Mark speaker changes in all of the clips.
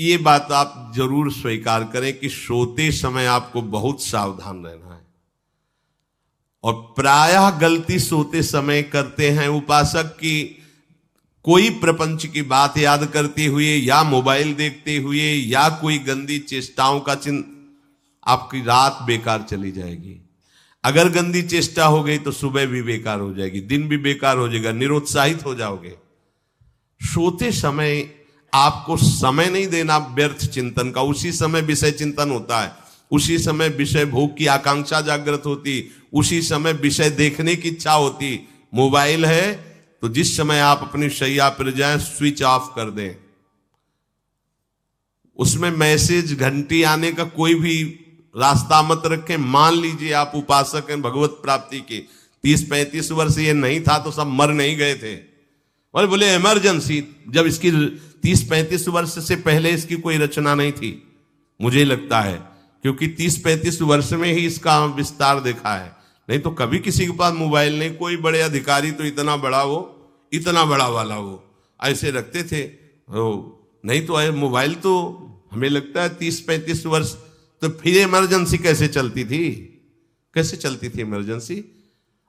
Speaker 1: ये बात आप जरूर स्वीकार करें कि सोते समय आपको बहुत सावधान रहना है। और प्रायः गलती सोते समय करते हैं उपासक की, कोई प्रपंच की बात याद करते हुए या मोबाइल देखते हुए या कोई गंदी चेष्टाओं का आपकी रात बेकार चली जाएगी। अगर गंदी चेष्टा हो गई तो सुबह भी बेकार हो जाएगी, दिन भी बेकार हो जाएगा, निरुत्साहित हो जाओगे। सोते समय आपको समय नहीं देना व्यर्थ चिंतन का। उसी समय विषय चिंतन होता है, उसी समय विषय भोग की आकांक्षा जागृत होती, उसी समय विषय देखने की इच्छा होती। मोबाइल है तो जिस समय आप अपनी शैया पर जाएं स्विच ऑफ कर दें। उसमें मैसेज घंटी आने का कोई भी रास्ता मत रखें। मान लीजिए आप उपासक हैं भगवत प्राप्ति के, 30-35 वर्ष ये नहीं था तो सब मर नहीं गए थे। और बोले इमरजेंसी, जब इसकी 30-35 वर्ष से पहले इसकी कोई रचना नहीं थी, मुझे लगता है, क्योंकि 30-35 वर्ष में ही इसका विस्तार देखा है। नहीं तो कभी किसी के पास मोबाइल नहीं। कोई बड़े अधिकारी तो इतना बड़ा वो, इतना बड़ा वाला वो ऐसे रखते थे। नहीं तो मोबाइल तो हमें लगता है 30-35 वर्ष। तो फिर इमरजेंसी कैसे चलती थी? कैसे चलती थी इमरजेंसी?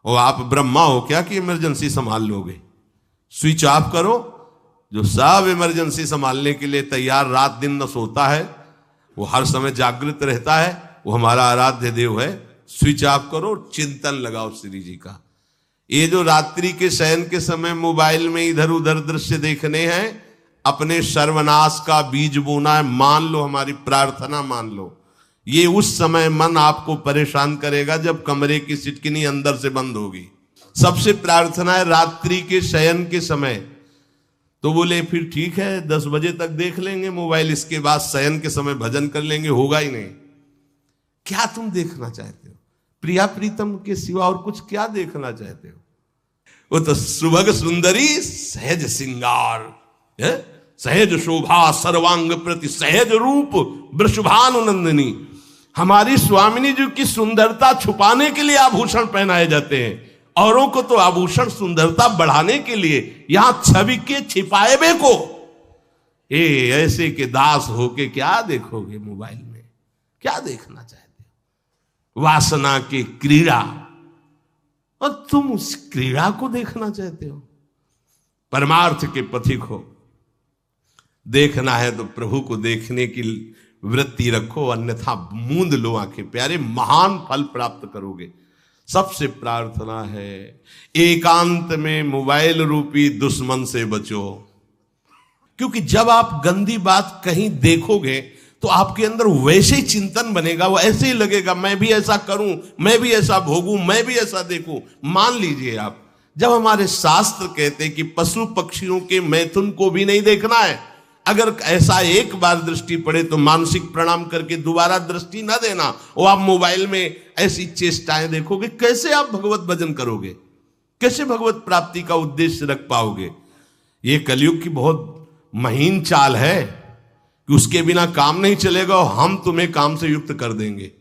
Speaker 1: और आप ब्रह्मा हो क्या कि इमरजेंसी संभाल लोगे? स्विच ऑफ करो। जो सब इमरजेंसी संभालने के लिए तैयार रात दिन न सोता है, वो हर समय जागृत रहता है, वो हमारा आराध्य देव है। स्विच ऑफ करो, चिंतन लगाओ श्री जी का। ये जो रात्रि के शयन के समय मोबाइल में इधर उधर दृश्य देखने हैं, अपने सर्वनाश का बीज बोना है। मान लो, हमारी प्रार्थना मान लो, ये उस समय मन आपको परेशान करेगा जब कमरे की सिटकिनी अंदर से बंद होगी। सबसे प्रार्थना है रात्रि के शयन के समय। तो बोले फिर ठीक है 10 बजे तक देख लेंगे मोबाइल, इसके बाद शयन के समय भजन कर लेंगे। होगा ही नहीं। क्या तुम देखना चाहते हो? प्रिया प्रीतम के सिवा और कुछ क्या देखना चाहते हो? वो तो सुभग सुंदरी सहज सिंगार, सहज शोभा सर्वांग प्रति सहज रूप वृषभानुनंदिनी। हमारी स्वामिनी जी की सुंदरता छुपाने के लिए आभूषण पहनाए जाते हैं, औरों को तो आभूषण सुंदरता बढ़ाने के लिए। यहां छवि के छिपाए बे को ऐसे के दास होके क्या देखोगे मोबाइल में? क्या देखना चाहते हो? वासना की क्रीड़ा, और तुम उस क्रीड़ा को देखना चाहते हो। परमार्थ के पथिक हो। देखना है तो प्रभु को देखने की वृत्ति रखो, अन्यथा मूंद लो आंखें। प्यारे, महान फल प्राप्त करोगे। सबसे प्रार्थना है एकांत में मोबाइल रूपी दुश्मन से बचो। क्योंकि जब आप गंदी बात कहीं देखोगे तो आपके अंदर वैसे ही चिंतन बनेगा, वो ऐसे ही लगेगा मैं भी ऐसा करूं, मैं भी ऐसा भोगूं, मैं भी ऐसा देखूं। मान लीजिए आप, जब हमारे शास्त्र कहते हैं कि पशु पक्षियों के मैथुन को भी नहीं देखना है, अगर ऐसा एक बार दृष्टि पड़े तो मानसिक प्रणाम करके दोबारा दृष्टि ना देना। वो आप मोबाइल में ऐसी चेष्टाएं देखोगे, कैसे आप भगवत भजन करोगे? कैसे भगवत प्राप्ति का उद्देश्य रख पाओगे? ये कलयुग की बहुत महीन चाल है कि उसके बिना काम नहीं चलेगा और हम तुम्हें काम से युक्त कर देंगे।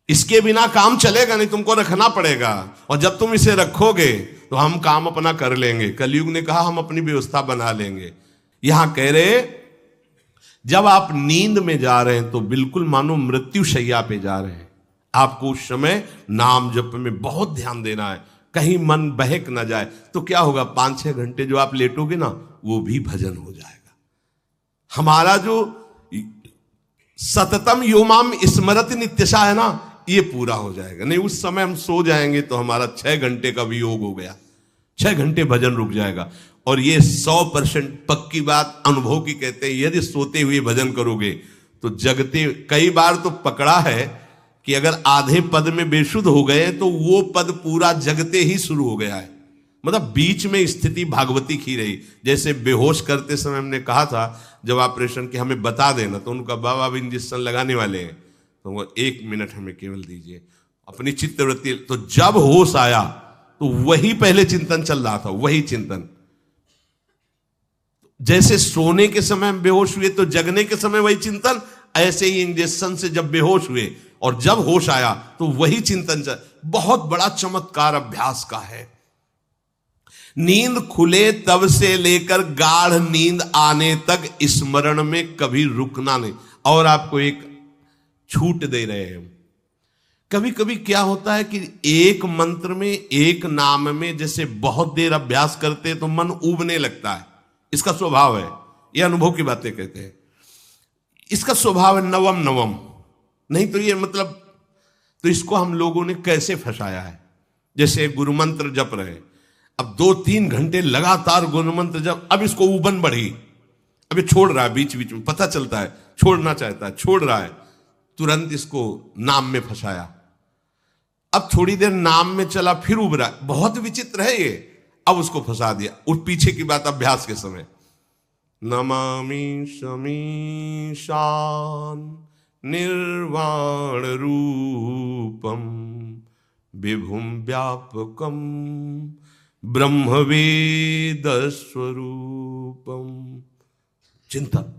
Speaker 1: इसके बिना काम चलेगा नहीं, तुमको रखना पड़ेगा। और जब तुम इसे रखोगे तो हम काम अपना कर लेंगे। कलयुग ने कहा हम अपनी व्यवस्था बना लेंगे। यहां कह रहे जब आप नींद में जा रहे हैं तो बिल्कुल मानो मृत्यु शैया पे जा रहे हैं। आपको उस समय नाम जप में बहुत ध्यान देना है, कहीं मन बहक ना जाए। तो क्या होगा, 5-6 घंटे जो आप लेटोगे ना, वो भी भजन हो जाएगा। हमारा जो सततम योमाम स्मरति नित्यशा है ना, ये पूरा हो जाएगा। नहीं, उस समय हम सो जाएंगे तो हमारा 6 घंटे का वियोग हो गया, 6 घंटे भजन रुक जाएगा। और ये 100% पक्की बात अनुभव की कहते हैं। यदि सोते हुए भजन करोगे तो जगते, कई बार तो पकड़ा है कि अगर आधे पद में बेशुद्ध हो गए तो वो पद पूरा जगते ही शुरू हो गया है। मतलब बीच में स्थिति भागवती की रही। जैसे बेहोश करते समय हमने कहा था जब ऑपरेशन के हमें बता देना, तो उनका बाबा अब इंजेक्शन लगाने वाले हैं तो वो 1 मिनट हमें केवल दीजिए, अपनी चित्तवृत्ति। तो जब होश आया तो वही पहले चिंतन चल रहा था, वही चिंतन। जैसे सोने के समय बेहोश हुए तो जगने के समय वही चिंतन, ऐसे ही इंजेक्शन से जब बेहोश हुए और जब होश आया तो वही चिंतन चल। बहुत बड़ा चमत्कार अभ्यास का है। नींद खुले तब से लेकर गाढ़ नींद आने तक स्मरण में कभी रुकना नहीं। और आपको एक छूट दे रहे हैं। कभी कभी क्या होता है कि एक मंत्र में, एक नाम में जैसे बहुत देर अभ्यास करते तो मन उबने लगता है। इसका स्वभाव है, ये अनुभव की बातें कहते हैं। इसका स्वभाव है नवम नवम। नहीं तो ये मतलब, तो इसको हम लोगों ने कैसे फंसाया है। जैसे गुरु मंत्र जप रहे, अब 2-3 घंटे लगातार गुरु मंत्र जप, अब इसको उबन बढ़ी, अब ये छोड़ रहा है, बीच बीच में पता चलता है छोड़ना चाहता है, छोड़ रहा है, तुरंत इसको नाम में फंसाया। अब थोड़ी देर नाम में चला, फिर उब रहा है, बहुत विचित्र है ये। अब उसको फंसा दिया। उस पीछे की बात अभ्यास के समय, नमामि शमीशान निर्वाण रूपम विभुम व्यापकम ब्रह्मवेद स्वरूपम। चिंतन,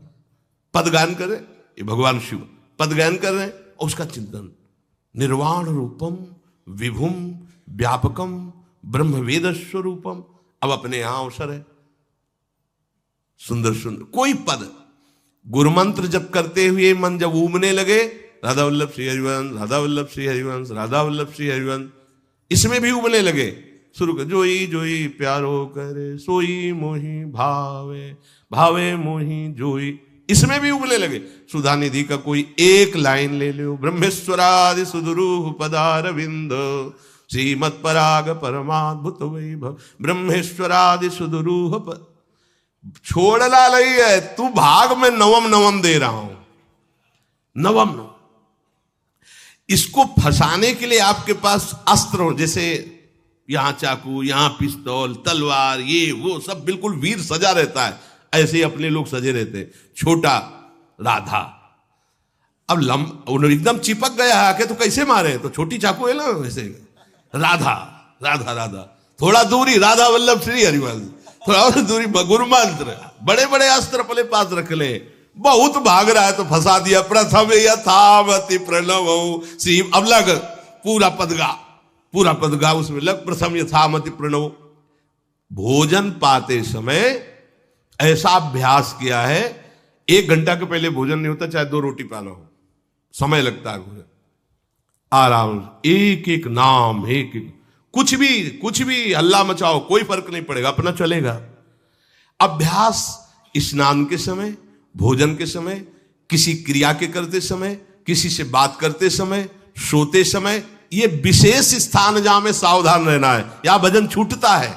Speaker 1: पदगान करे, ये भगवान शिव पदगान कर रहे हैं और उसका चिंतन, निर्वाण रूपम विभुम व्यापकम ब्रह्मवेद स्वरूपम। अब अपने यहां अवसर है, सुंदर सुंदर कोई पद गुरु मंत्र जब करते हुए मन जब उबने लगे, राधा वल्लभ श्री हरिवंश, राधा वल्लभ श्री हरिवंश, राधा वल्लभ श्री हरिवंश, इसमें भी उबने लगे। शुरू कर, जोई जोई प्यारो करे सोई मोही भावे, भावे मोही जोई, इसमें भी उबने लगे। सुधा निधि का कोई एक लाइन ले लो, ब्रह्मेश्वरादि सुदुरूह पदारविंद श्रीमत् पराग परमाद्भुत वैभव, ब्रह्मेश्वरादि सुदुरूह छोड़ना नहीं है, तू भाग में नवम नवम दे रहा हूं, नवम नवम। इसको फंसाने के लिए आपके पास अस्त्र हो, जैसे यहां चाकू, यहां पिस्तौल, तलवार, ये वो सब बिल्कुल वीर सजा रहता है, ऐसे ही अपने लोग सजे रहते। छोटा राधा, अब एकदम चिपक गया आके तो कैसे मारे, तो छोटी चाकू है ना वैसे, राधा राधा राधा, थोड़ा दूरी राधा वल्लभ श्री हरिवंश, थोड़ा और दूरी गुरु मंत्र, बड़े बड़े अस्त्र अपने पास रख ले। बहुत भाग रहा है तो फंसा दिया। प्रथम यथावति प्रणव श्री, अब लग पूरा पदगा, पूरा पदगा उसमें लग, प्रथम यथामति प्रणव। भोजन पाते समय ऐसा अभ्यास किया है, 1 घंटा के पहले भोजन नहीं होता, चाहे 2 रोटी पाना हो, समय लगता है भोजन। आराम, एक एक नाम, एक एक, कुछ भी हल्ला मचाओ, कोई फर्क नहीं पड़ेगा, अपना चलेगा। अभ्यास स्नान के समय, भोजन के समय, किसी क्रिया के करते समय, किसी से बात करते समय, सोते समय, ये विशेष स्थान जहां में सावधान रहना है। यहां भजन छूटता है,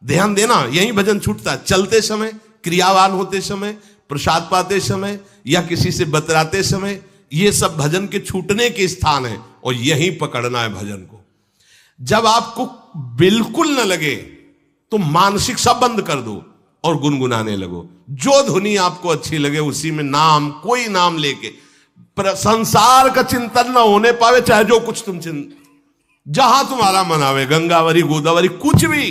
Speaker 1: ध्यान देना, यही भजन छूटता है। चलते समय, क्रियावान होते समय, प्रसाद पाते समय या किसी से बतराते समय, ये सब भजन के छूटने के स्थान है और यही पकड़ना है भजन को। जब आपको बिल्कुल न लगे तो मानसिक सब बंद कर दो और गुनगुनाने लगो। जो धुनी आपको अच्छी लगे उसी में नाम, कोई नाम लेके, संसार का चिंतन ना होने पावे, चाहे जो कुछ तुम जहां तुम्हारा मन आवे, गंगावरी गोदावरी, कुछ भी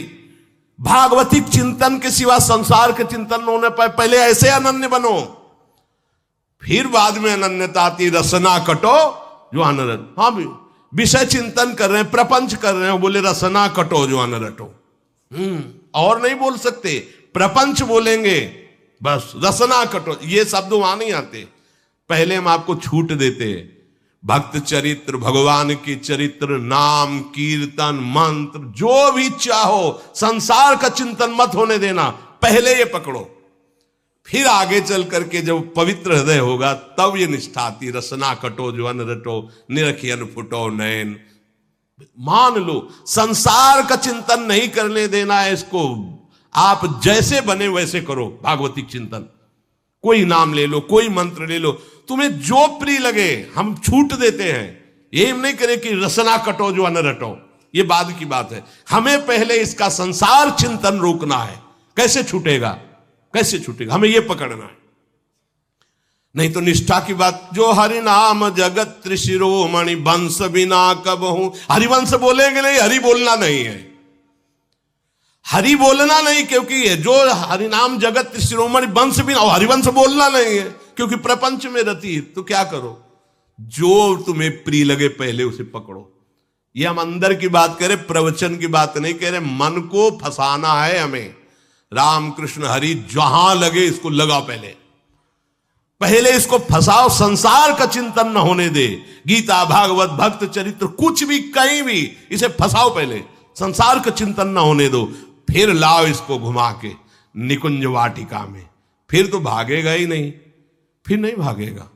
Speaker 1: भागवतिक चिंतन के सिवा संसार के चिंतन न होने पाए। पहले ऐसे अनन्य बनो, फिर बाद में अनन्यता आती, रसना कटो जो अनरट। हाँ भी विषय चिंतन कर रहे हैं, प्रपंच कर रहे हैं, बोले रसना कटो जो अनरटो। और नहीं बोल सकते, प्रपंच बोलेंगे बस, रसना कटो, ये शब्द वहां नहीं आते। पहले हम आपको छूट देते, भक्त चरित्र, भगवान की चरित्र, नाम, कीर्तन, मंत्र, जो भी चाहो, संसार का चिंतन मत होने देना, पहले ये पकड़ो। फिर आगे चल करके जब पवित्र हृदय होगा तब ये निष्ठा आती, रसना कटो जो अन रटो, निरखियन फुटो नयन। मान लो संसार का चिंतन नहीं करने देना है इसको, आप जैसे बने वैसे करो भागवतिक चिंतन। कोई नाम ले लो, कोई मंत्र ले लो, तुम्हें जो प्रिय लगे, हम छूट देते हैं। ये हम नहीं करें कि रसना कटो जो अन रटो, ये बाद की बात है। हमें पहले इसका संसार चिंतन रोकना है। कैसे छूटेगा, कैसे छूटेगा, हमें यह पकड़ना है। नहीं तो निष्ठा की बात, जो हरि नाम जगत त्रिशिरोमणि वंश बिना कब हूं, हरिवंश बोलेंगे नहीं, हरि बोलना नहीं है, हरि बोलना नहीं, क्योंकि जो हरिनाम जगत त्रिशिरोमणि वंश बिना, हरिवंश बोलना नहीं है क्योंकि प्रपंच में रति। तो क्या करो, जो तुम्हें प्रिय लगे पहले उसे पकड़ो। ये हम अंदर की बात कह रहे, प्रवचन की बात नहीं कह रहे। मन को फंसाना है हमें। राम कृष्ण हरि जहां लगे इसको लगा, पहले इसको फंसाओ, संसार का चिंतन न होने दे। गीता भागवत भक्त चरित्र कुछ भी कहीं भी इसे फंसाओ, पहले संसार का चिंतन न होने दो, फिर लाओ इसको घुमा के निकुंज वाटिका में, फिर तो भागेगा ही नहीं, फिर नहीं भागेगा।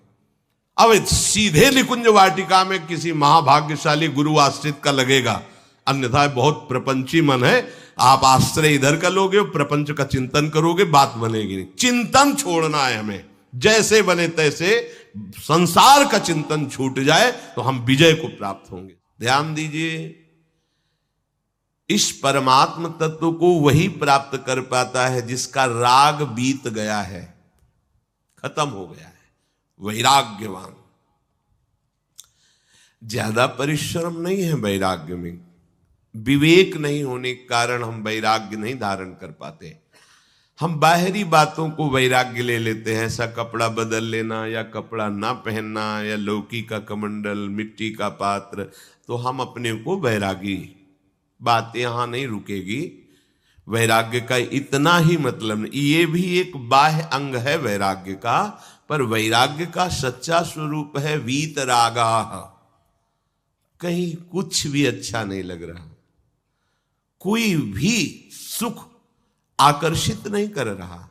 Speaker 1: अब सीधे निकुंज वाटिका में किसी महाभाग्यशाली गुरु आश्रित का लगेगा, अन्यथा बहुत प्रपंची मन है। आप आश्रय इधर का लोगे, प्रपंच का चिंतन करोगे, बात बनेगी नहीं। चिंतन छोड़ना है हमें, जैसे बने तैसे संसार का चिंतन छूट जाए तो हम विजय को प्राप्त होंगे। ध्यान दीजिए, इस परमात्म तत्व को वही प्राप्त कर पाता है जिसका राग बीत गया है, खत्म हो गया है, वैराग्यवान। ज्यादा परिश्रम नहीं है वैराग्य में, विवेक नहीं होने के कारण हम वैराग्य नहीं धारण कर पाते। हम बाहरी बातों को वैराग्य ले लेते हैं, ऐसा कपड़ा बदल लेना या कपड़ा ना पहनना या लौकी का कमंडल, मिट्टी का पात्र, तो हम अपने को वैरागी। बात यहां नहीं रुकेगी। वैराग्य का इतना ही मतलब नहीं, ये भी एक बाह्य अंग है वैराग्य का, पर वैराग्य का सच्चा स्वरूप है वीतरागा। कहीं कुछ भी अच्छा नहीं लग रहा, कोई भी सुख आकर्षित नहीं कर रहा,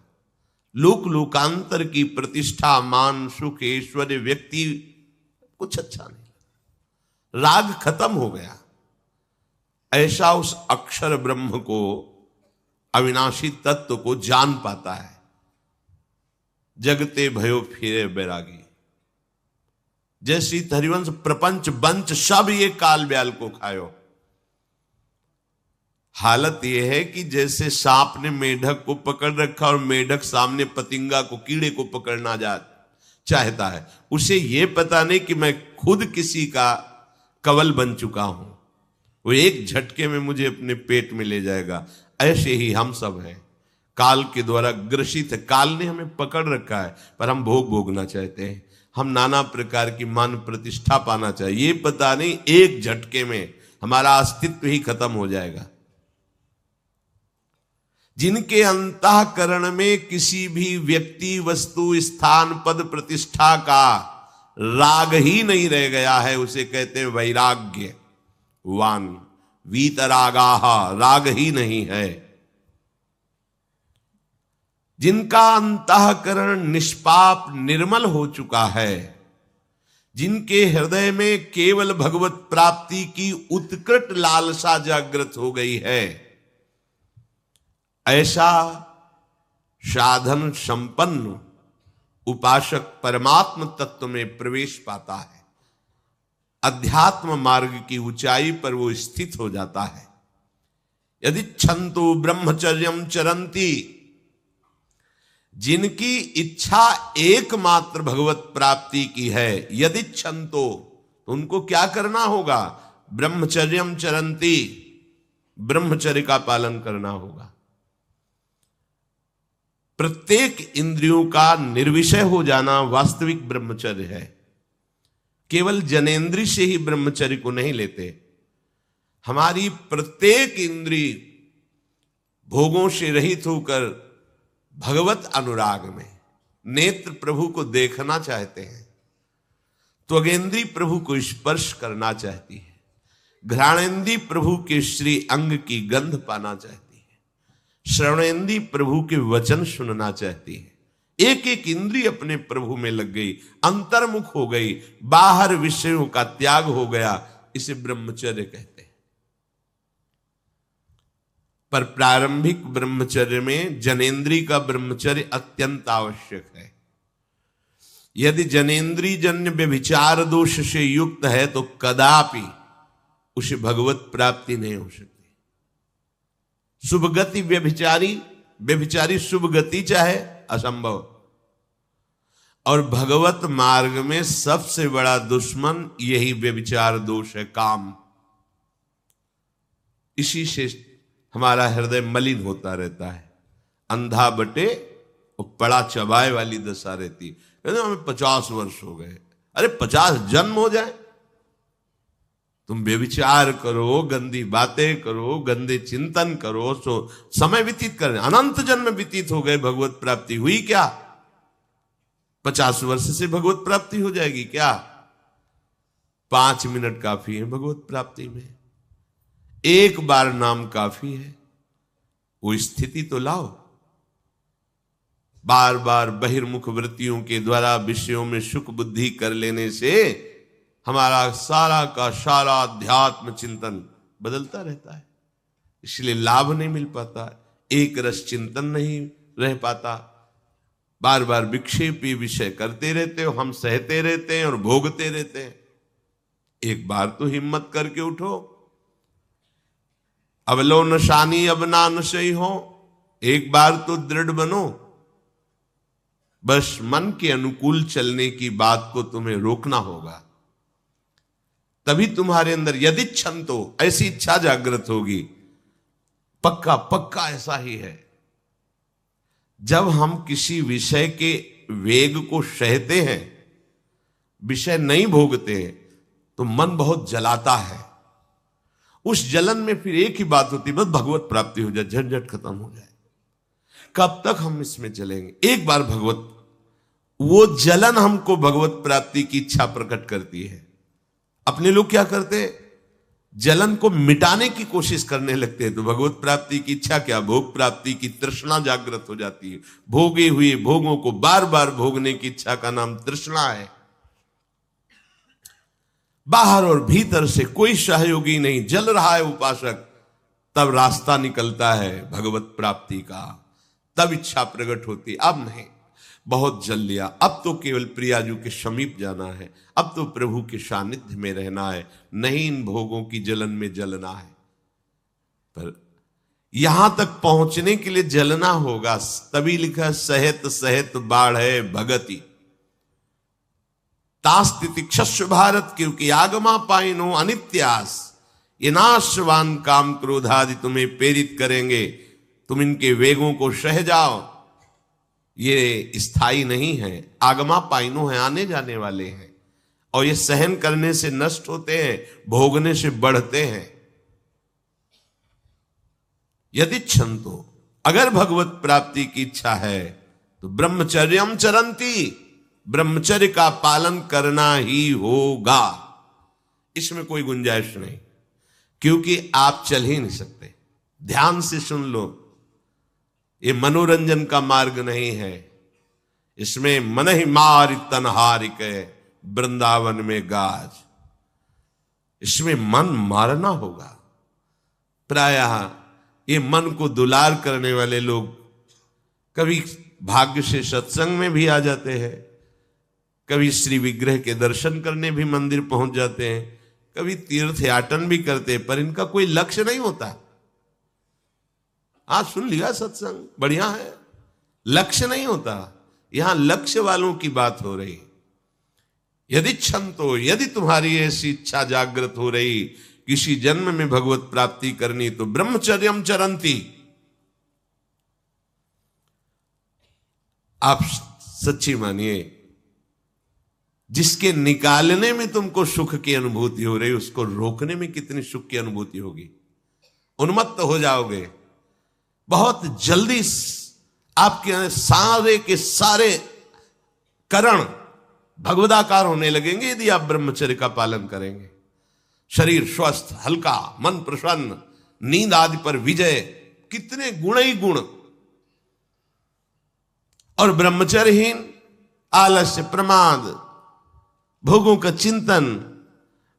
Speaker 1: लोक लोकांतर की प्रतिष्ठा, मान, सुख, ऐश्वर्य, व्यक्ति, कुछ अच्छा नहीं, राग खत्म हो गया। ऐसा उस अक्षर ब्रह्म को, अविनाशी तत्व को जान पाता है। जगते भयो फिरे बैरागी, जैसी हरिवंश प्रपंच बंच सब ये काल ब्याल को खायो। हालत यह है कि जैसे सांप ने मेढक को पकड़ रखा और मेढक सामने पतिंगा को, कीड़े को पकड़ना चाहता है, उसे यह पता नहीं कि मैं खुद किसी का कवल बन चुका हूं, वो एक झटके में मुझे अपने पेट में ले जाएगा। ऐसे ही हम सब हैं, काल के द्वारा ग्रसित है। काल ने हमें पकड़ रखा है, पर हम भोग भोगना चाहते हैं, हम नाना प्रकार की मान प्रतिष्ठा पाना चाहिए। ये पता नहीं एक झटके में हमारा अस्तित्व ही खत्म हो जाएगा। जिनके अंतःकरण में किसी भी व्यक्ति, वस्तु, स्थान, पद, प्रतिष्ठा का राग ही नहीं रह गया है, उसे कहते हैं वैराग्यवान। वीतरागाः, राग ही नहीं है। जिनका अंतःकरण निष्पाप निर्मल हो चुका है, जिनके हृदय में केवल भगवत प्राप्ति की उत्कट लालसा जागृत हो गई है, ऐसा साधन संपन्न उपासक परमात्म तत्व में प्रवेश पाता है। अध्यात्म मार्ग की ऊंचाई पर वो स्थित हो जाता है। यदि छंतु ब्रह्मचर्यम चरंती, जिनकी इच्छा एकमात्र भगवत प्राप्ति की है, यदि छंतो, तो उनको क्या करना होगा? ब्रह्मचर्यम चरंती, ब्रह्मचर्य का पालन करना होगा। प्रत्येक इंद्रियों का निर्विषय हो जाना वास्तविक ब्रह्मचर्य है। केवल जनेन्द्रिय से ही ब्रह्मचर्य को नहीं लेते। हमारी प्रत्येक इंद्रिय भोगों से रहित होकर भगवत अनुराग में, नेत्र प्रभु को देखना चाहते हैं, त्वगेंद्री प्रभु को स्पर्श करना चाहती है, घ्राणेन्द्री प्रभु के श्री अंग की गंध पाना चाहती है, श्रवणेन्द्री प्रभु के वचन सुनना चाहती है। एक एक इंद्रिय अपने प्रभु में लग गई, अंतर्मुख हो गई, बाहर विषयों का त्याग हो गया। इसे ब्रह्मचर्य कहते हैं। पर प्रारंभिक ब्रह्मचर्य में जनेन्द्रिय का ब्रह्मचर्य अत्यंत आवश्यक है। यदि जनेन्द्रिय जन्य व्यभिचार दोष से युक्त है तो कदापि उसे भगवत प्राप्ति नहीं हो सकती। शुभ गति व्यभिचारी शुभ गति चाहे, असंभव। और भगवत मार्ग में सबसे बड़ा दुश्मन यही व्यभिचार दोष है, काम। इसी से हमारा हृदय मलिन होता रहता है, अंधा बटे और पड़ा चबाए वाली दशा रहती। कहते हमें 50 वर्ष हो गए। अरे 50 जन्म हो जाए तुम व्यभिचार करो, गंदी बातें करो, गंदे चिंतन करो, सो समय व्यतीत कर, अनंत जन्म व्यतीत हो गए, भगवत प्राप्ति हुई क्या? 50 वर्ष से भगवत प्राप्ति हो जाएगी क्या? 5 मिनट काफी है भगवत प्राप्ति में, एक बार नाम काफी है। वो स्थिति तो लाओ। बार बार बहिर्मुख वृत्तियों के द्वारा विषयों में सुख बुद्धि कर लेने से हमारा सारा का सारा अध्यात्म चिंतन बदलता रहता है, इसलिए लाभ नहीं मिल पाता, एक रस चिंतन नहीं रह पाता। बार बार विक्षेपी विषय करते रहते हो, हम सहते रहते हैं और भोगते रहते हैं। एक बार तो हिम्मत करके उठो, अवलो नशानी अब ना नशई हो, एक बार तो दृढ़ बनो। बस मन के अनुकूल चलने की बात को तुम्हें रोकना होगा, तभी तुम्हारे अंदर यदि क्षण तो ऐसी इच्छा जागृत होगी। पक्का पक्का ऐसा ही है। जब हम किसी विषय के वेग को सहते हैं, विषय नहीं भोगते हैं, तो मन बहुत जलाता है। उस जलन में फिर एक ही बात होती है, बस भगवत प्राप्ति हो जाए, झंझट खत्म हो जाए। कब तक हम इसमें चलेंगे? एक बार भगवत, वो जलन हमको भगवत प्राप्ति की इच्छा प्रकट करती है। अपने लोग क्या करते, जलन को मिटाने की कोशिश करने लगते हैं, तो भगवत प्राप्ति की इच्छा क्या, भोग प्राप्ति की तृष्णा जागृत हो जाती है। भोगे हुए भोगों को बार बार भोगने की इच्छा का नाम तृष्णा है। बाहर और भीतर से कोई सहयोगी नहीं, जल रहा है उपासक, तब रास्ता निकलता है भगवत प्राप्ति का, तब इच्छा प्रकट होती। अब नहीं, बहुत जल लिया, अब तो केवल प्रियाजू के समीप जाना है, अब तो प्रभु के सानिध्य में रहना है, नहीं इन भोगों की जलन में जलना है। पर यहां तक पहुंचने के लिए जलना होगा, तभी लिखा सहित सहित बाढ़ है भगति तास्तिति क्षस्व भारत, क्योंकि आगमा पाइनो अनित्यास, ये नाशवान काम क्रोधादि तुम्हें प्रेरित करेंगे, तुम इनके वेगों को सह जाओ। ये स्थायी नहीं है, आगमा पाइनो है, आने जाने वाले हैं, और ये सहन करने से नष्ट होते हैं, भोगने से बढ़ते हैं। यदि क्षंतो, अगर भगवत प्राप्ति की इच्छा है तो ब्रह्मचर्यम चरंती, ब्रह्मचर्य का पालन करना ही होगा, इसमें कोई गुंजाइश नहीं, क्योंकि आप चल ही नहीं सकते। ध्यान से सुन लो, ये मनोरंजन का मार्ग नहीं है, इसमें मन ही मार तनहारिक वृंदावन में गाज, इसमें मन मारना होगा। प्रायः ये मन को दुलार करने वाले लोग कभी भाग्य से सत्संग में भी आ जाते हैं, कभी श्री विग्रह के दर्शन करने भी मंदिर पहुंच जाते हैं, कभी तीर्थ याटन भी करते हैं, पर इनका कोई लक्ष्य नहीं होता। आज सुन लिया सत्संग, बढ़िया है, लक्ष्य नहीं होता। यहां लक्ष्य वालों की बात हो रही। यदि क्षण तो, यदि तुम्हारी ऐसी इच्छा जागृत हो रही किसी जन्म में भगवत प्राप्ति करनी, तो ब्रह्मचर्यम चरंती, आप सच्ची मानिए, जिसके निकालने में तुमको सुख की अनुभूति हो रही, उसको रोकने में कितनी सुख की अनुभूति होगी। उन्मत्त हो जाओगे, बहुत जल्दी आपके सारे के सारे करण भगवदाकार होने लगेंगे यदि आप ब्रह्मचर्य का पालन करेंगे। शरीर स्वस्थ, हल्का, मन प्रसन्न, नींद आदि पर विजय, कितने गुण ही गुण। और ब्रह्मचर्यहीन आलस्य, प्रमाद, भोगों का चिंतन,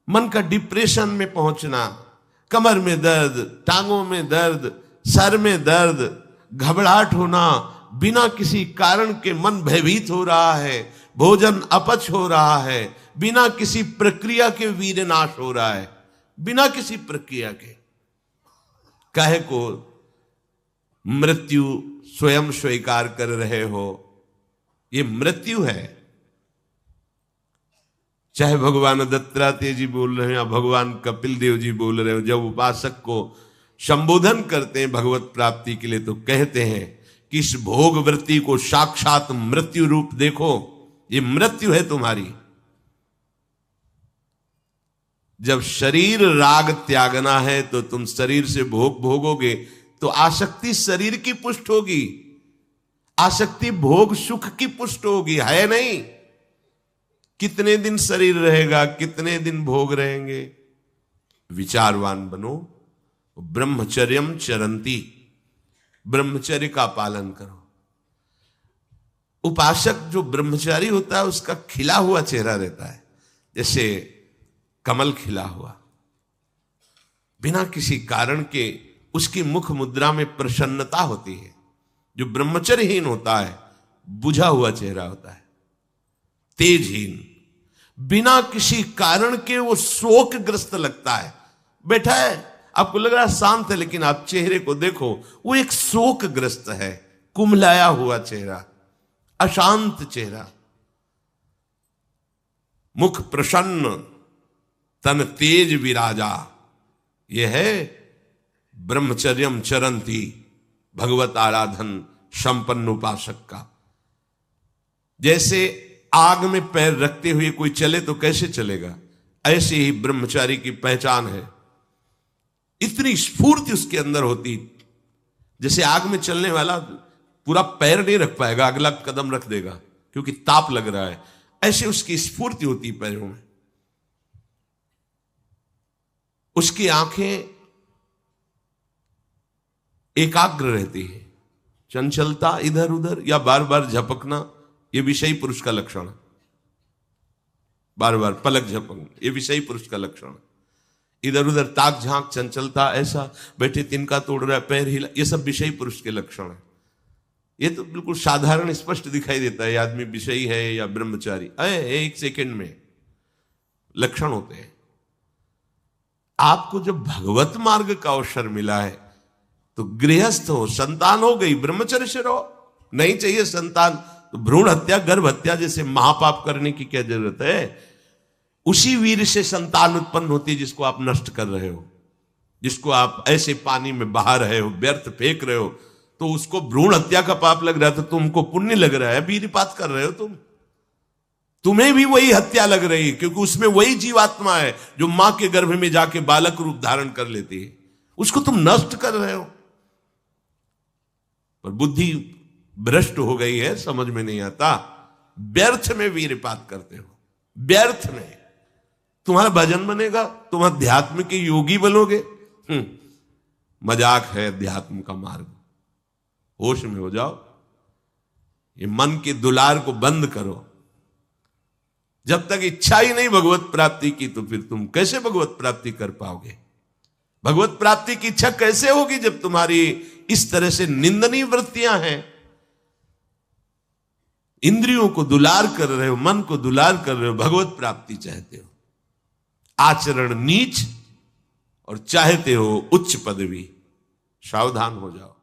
Speaker 1: मन का डिप्रेशन में पहुंचना, कमर में दर्द, टांगों में दर्द, सर में दर्द, घबराहट होना, बिना किसी कारण के मन भयभीत हो रहा है, भोजन अपच हो रहा है, बिना किसी प्रक्रिया के वीर नाश हो रहा है, बिना किसी प्रक्रिया के। काहे को मृत्यु स्वयं स्वीकार कर रहे हो, ये मृत्यु है। चाहे भगवान दत्तात्रेय जी बोल रहे हैं या भगवान कपिल देव जी बोल रहे हो, जब उपासक को संबोधन करते हैं भगवत प्राप्ति के लिए, तो कहते हैं कि इस भोग वृत्ति को साक्षात मृत्यु रूप देखो, ये मृत्यु है तुम्हारी। जब शरीर राग त्यागना है तो तुम शरीर से भोग भोगोगे तो आसक्ति शरीर की पुष्ट होगी, आसक्ति भोग सुख की पुष्ट होगी, है नहीं। कितने दिन शरीर रहेगा, कितने दिन भोग रहेंगे। विचारवान बनो, ब्रह्मचर्यम चरंती, ब्रह्मचर्य का पालन करो। उपासक जो ब्रह्मचारी होता है उसका खिला हुआ चेहरा रहता है, जैसे कमल खिला हुआ, बिना किसी कारण के उसकी मुख मुद्रा में प्रसन्नता होती है। जो ब्रह्मचर्यहीन होता है बुझा हुआ चेहरा होता है, तेजहीन, बिना किसी कारण के वो शोकग्रस्त लगता है। बैठा है, आपको लग रहा है शांत है, लेकिन आप चेहरे को देखो, वो एक शोकग्रस्त है, कुम्हलाया हुआ चेहरा, अशांत चेहरा। मुख प्रसन्न, तन तेज विराजा, यह है ब्रह्मचर्यम चरंती, भगवत आराधन संपन्न उपासक का। जैसे आग में पैर रखते हुए कोई चले तो कैसे चलेगा, ऐसे ही ब्रह्मचारी की पहचान है। इतनी स्फूर्ति उसके अंदर होती, जैसे आग में चलने वाला पूरा पैर नहीं रख पाएगा, अगला कदम रख देगा क्योंकि ताप लग रहा है, ऐसे उसकी स्फूर्ति होती पैरों में। उसकी आंखें एकाग्र रहती है, चंचलता इधर उधर या बार बार झपकना, यह विषयी पुरुष का लक्षण है। बार बार पलक झपकना, यह विषयी पुरुष का लक्षण है। इधर उधर ताक झांक, चंचलता, ऐसा बैठे तिनका तोड़ रहा है, पैर हिला, यह सब विषयी पुरुष के लक्षण है। यह तो बिल्कुल साधारण स्पष्ट दिखाई देता है आदमी विषयी है या ब्रह्मचारी, एक सेकंड में लक्षण होते हैं। आपको जब भगवत मार्ग का अवसर मिला है तो गृहस्थ हो, संतान हो गई, ब्रह्मचर्य से रहो। नहीं चाहिए संतान तो भ्रूण हत्या, गर्भ हत्या जैसे महापाप करने की क्या जरूरत है। उसी वीर से संतान उत्पन्न होती है जिसको आप नष्ट कर रहे हो, जिसको आप ऐसे पानी में बहा रहे हो, व्यर्थ फेंक रहे हो, तो उसको भ्रूण हत्या का पाप लग रहा है, तो तुमको पुण्य लग रहा है, वीरपात कर रहे हो तुम्हें भी वही हत्या लग रही है, क्योंकि उसमें वही जीवात्मा है जो मां के गर्भ में जाके बालक रूप धारण कर लेती है, उसको तुम नष्ट कर रहे हो। पर बुद्धि भ्रष्ट हो गई है, समझ में नहीं आता, व्यर्थ में वीरपात करते हो, व्यर्थ में। तुम्हारा भजन बनेगा, तुम अध्यात्म के योगी बनोगे, मजाक है अध्यात्म का मार्ग। होश में हो जाओ, ये मन के दुलार को बंद करो। जब तक इच्छा ही नहीं भगवत प्राप्ति की, तो फिर तुम कैसे भगवत प्राप्ति कर पाओगे। भगवत प्राप्ति की इच्छा कैसे होगी जब तुम्हारी इस तरह से निंदनीय वृत्तियां हैं। इंद्रियों को दुलार कर रहे हो, मन को दुलार कर रहे हो, भगवत प्राप्ति चाहते हो, आचरण नीच और चाहते हो उच्च पदवी। सावधान हो जाओ।